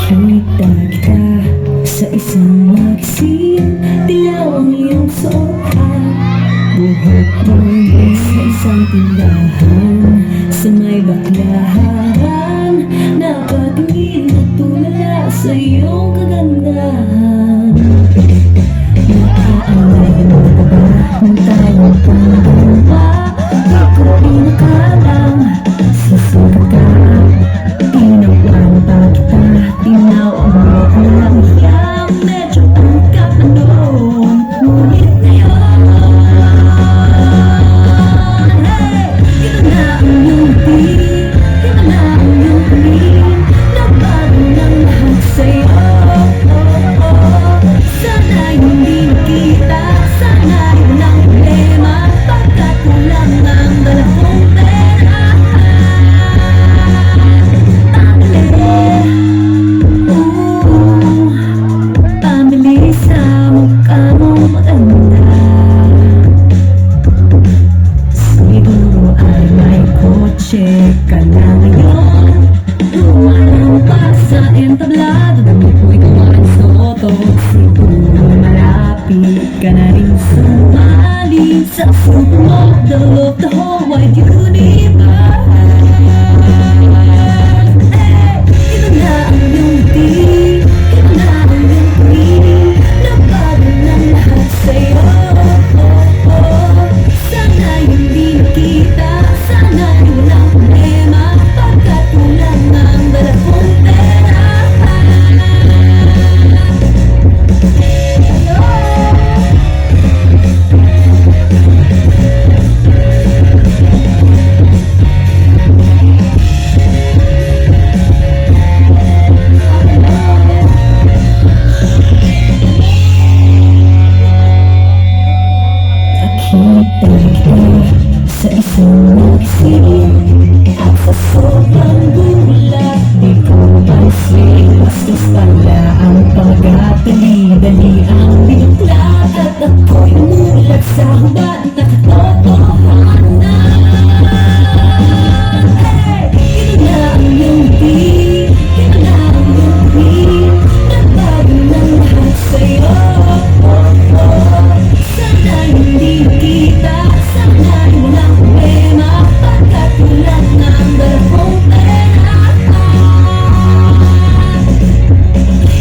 Nakita kita sa isang magazine, dilaw ang iyong suotan. Buhok mo'y sa isang tindahan, sa may baklaran. Napatingin at tulala sa iyong kagandahan. Nakaalala mo ka ba nung tayong pangalawa? Di ko pinakalang susukat ka. Tinawan pa kita, tinawag mo ko lang yan. Medyo angkat na noon, ngunit ngayon, hey! Ito na ang iyong tingin, ito na ang iyong tingin. Nagbago ng lahat sa'yo. Sana hindi nakita, sana walang problema, pagkat kulang ang dala kong pera. Pamili sa mukha mong maganda. Siguro ay may kotse ka na ngayon. Lumalang pa sa entablado, damit mo'y tumalang soto. Siguro malapit ka na rin sumali sa supermodel of the whole wide universe. Ito na ang iyong tingin, ito na ang iyong tingin. Nagbago ng lahat sa'yo. Sana hindi nakita, sana walang problema, pagkat kulang ang dala kong pera. Nakita kita sa isang magazine, at sa sobrang gulat di ko pansin. Bastos pala ang pagkatali-dali ang bigla, at ako'y umulat sa hubad na katotohanan. Hey! Ito na ang iyong tingin, ito na ang iyong tingin. Nagbago ng lahat sa'yo. Sana hindi nakita, sana walang problema, pagkat kulang ang dala kong pera.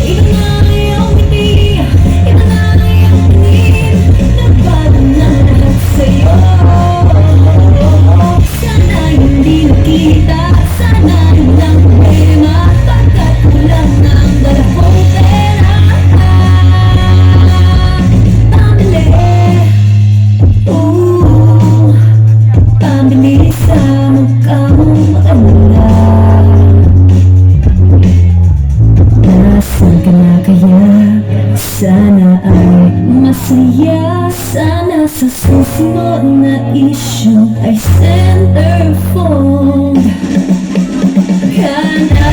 Ito na ang iyong ngiti, ito na ang iyong tingin. Nagbago ng lahat sa'yo. Sana hindi nakita, sana walang problema, pagkat kulang ang dala kong pera. Pamili sa mukha mong maganda. Nasaan ka na kaya? Sana ay masaya. Sana sa susunod na issue ay centerfold ka na.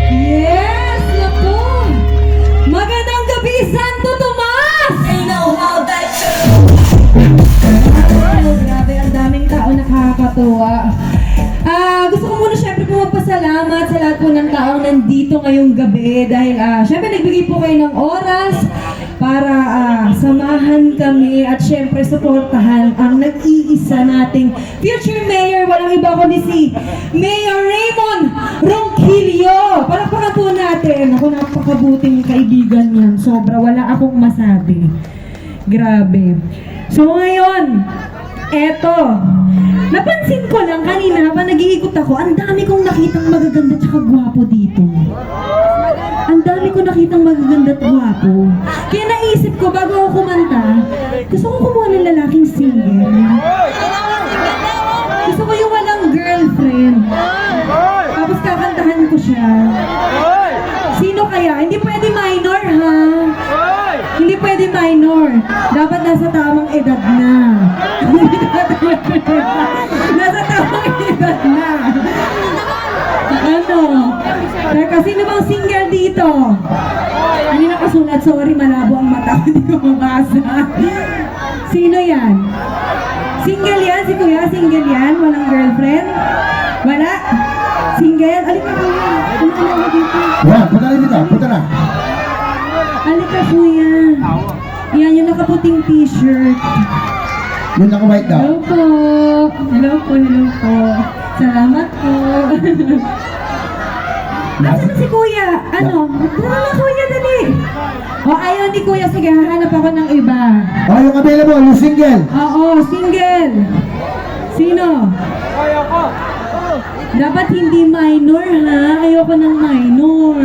Yes! Naku! Magandang gabi, Santo Tomas! Grabe, ang daming tao nakakatuwa. Gusto ko muna syempre po magpasalamat sa lahat po ng taong nandito ngayong gabi dahil syempre nagbigay po kayo ng oras para samahan kami at syempre suportahan ang nag-iisa nating future mayor. Walang iba kundi si Mayor Raymond Ronquillo. Palakpakan po natin. Ako, napakabuting kaibigan yan. Sobra, wala akong masabi. Grabe. So ngayon, eto, napansin ko lang kanina habang nag-iikot ako, ang dami kong nakitang magaganda tsaka gwapo dito. Ang dami kong nakitang magaganda at gwapo. Kaya naisip ko, bago ako kumanta, gusto ko kumuha ng lalaking singer. Gusto ko yung walang girlfriend. Tapos kakantahan ko siya. Sino kaya? Hindi pwede minor, ha? Hindi pwede minor. Dapat nasa tamang edad na. sino bang single dito? Hindi nakasulat, sorry, malabo ang mata ko, hindi ko mabasa. Sino yan? Single yan, si kuya, single yan? Walang girlfriend? Wala? Single? Alika kuya, kumala ka dito. Yan, punta na dito, punta na. Alika kuya. Yan, yung nakaputing t-shirt. Yung naka-white daw. Hello po. Hello po, hello po. Salamat po. Asan si kuya? Ano? Tara na kuya, dali. O, ayaw ni kuya. Sige, hahanap ako ng iba. Oh, yung available, yung single. Oo, single. Sino? Dapat hindi minor, ha? Ayoko ng minor.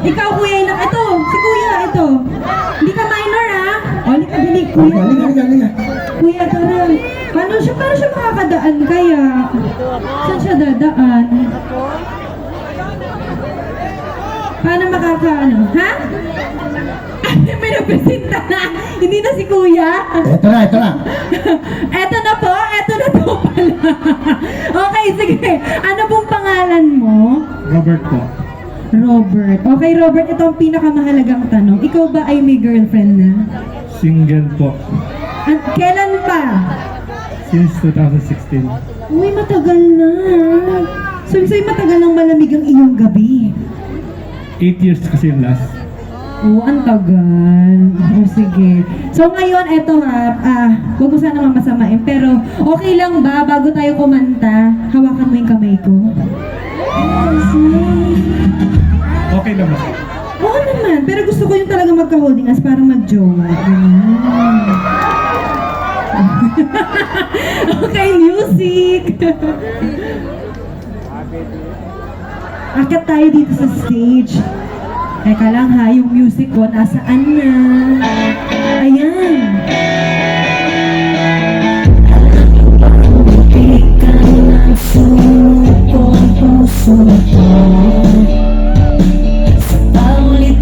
Ikaw, kuya, ito. Si kuya, ito. Hindi ka minor, ha? O, halika, dali, kuya. Halika. Kuya, tara. Paano siya makakadaan kaya? Saan siya dadaan? Paano makakaano? Ha? May napresenta na. Hindi na si kuya. Ito na. Eto na po pala. Okay, sige. Ano pong pangalan mo? Robert po. Robert. Okay, Robert, ito ang pinakamahalagang tanong. Ikaw ba ay may girlfriend na? Single po. Kailan pa? Since 2016. Uy, matagal na. So, matagal nang malamig ang iyong gabi. 8 years kasi yung last. Oo, ang tagal. O, sige. So, ngayon, eto ha, huwag mo sana mamasamain, pero okay lang ba, bago tayo kumanta, hawakan mo yung kamay ko? Okay lang ba? Oo naman, pero gusto ko yung talaga magka-holding as parang mag-jowa. Ganyan. Okay, music! Akit tayo dito sa stage. Teka lang ha, yung music ko, nasaan na? Ayan. Ikaw ang sumuko ang puso ko. Sa paulit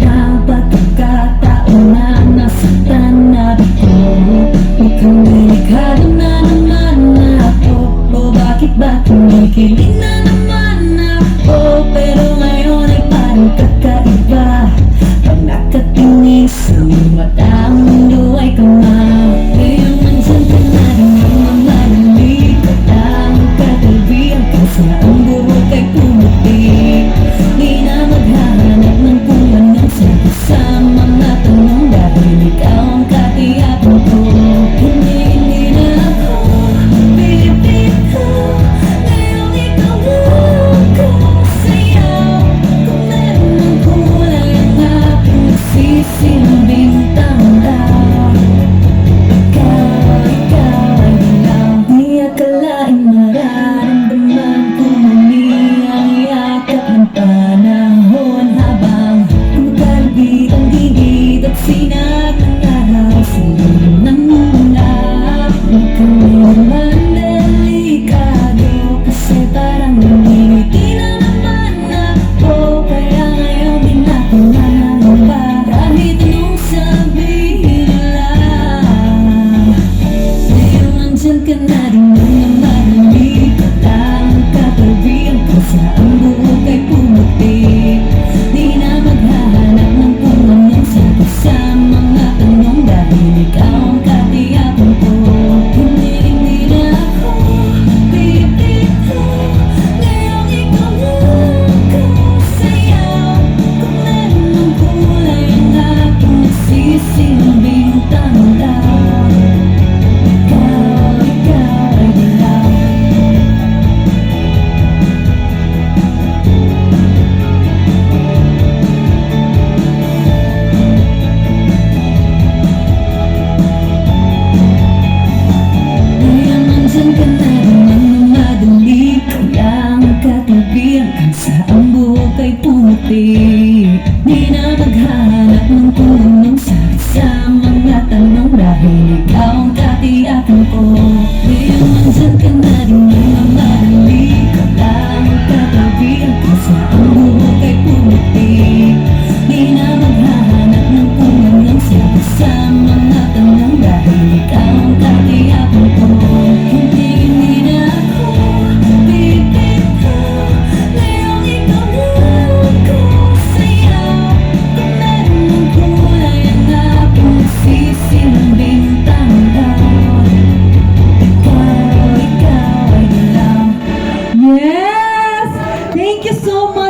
dapat pagkataon na nasaktan na ako. Ikaw nilikha na naman ako. O bakit ba tumikilig na naman ako? Pero ngayon ay parang kakaiba. Pag nakatingin sa mata, ang mundo ay kamay. Ngayon nandyan ka na rin ang mamalamig. Ang katabihan ka sa ang buhok ay pumuti. Di na maghahanap ng kung anong sagot sa mga tanong. Dahil ikaw ang katiyakan ko. Hindi na ako pipit ko. Ngayon ikaw lang sayaw. Kung meron ng kulay ang aking nagsisilbing tanda. Ikaw ay dilaw. Di akalaing mararamdaman ko muli ang yakap ng panahon. Habang tumatalbig ang gigit at sinag ng araw sa iyong namulap. Huwag kang naman delikado, kasi parang nangingitin na naman ako. Kaya ngayon di na ako nangangamba. Kahit anong sabihin nila, ngayon nandyan ka na rin nang namalamig. Ang katabihan ko sa ang buhok ay pumuti. Di na maghahanap ng kung anong sagot sa mga tanong. Dahil ikaw ang katiyakan ko. Hindi na ako pipit ko. Ngayon ikaw lang sayaw. Kung meron ng kulay ang aking nagsisilbing tanda. Ikaw ay dilaw.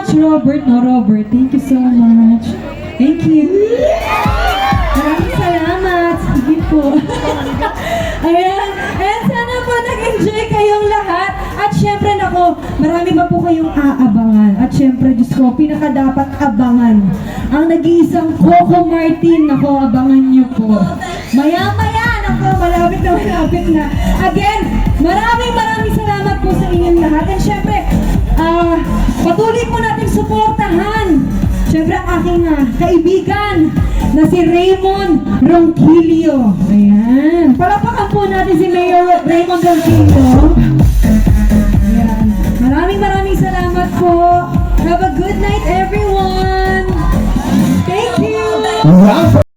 much, Robert. No, Robert, thank you so much. Thank you. Maraming salamat. Sige po. Ayan. And sana po nag-enjoy kayong lahat. At syempre, nako, marami pa po kayong aabangan. At syempre, Diyos ko, pinakadapat abangan. Ang nag-iisang Coco Martin, nako, abangan niyo po. Maya-maya, nako, malapit na. Again, maraming salamat po sa inyong lahat. And syempre, patuloy po natin suportahan. Syempre, ang aking kaibigan na si Raymond Ronquillo. Ayan. Palapakan po natin si Mayor Raymond Ronquillo. Ayan. Maraming salamat po. Have a good night, everyone. Thank you. Wow.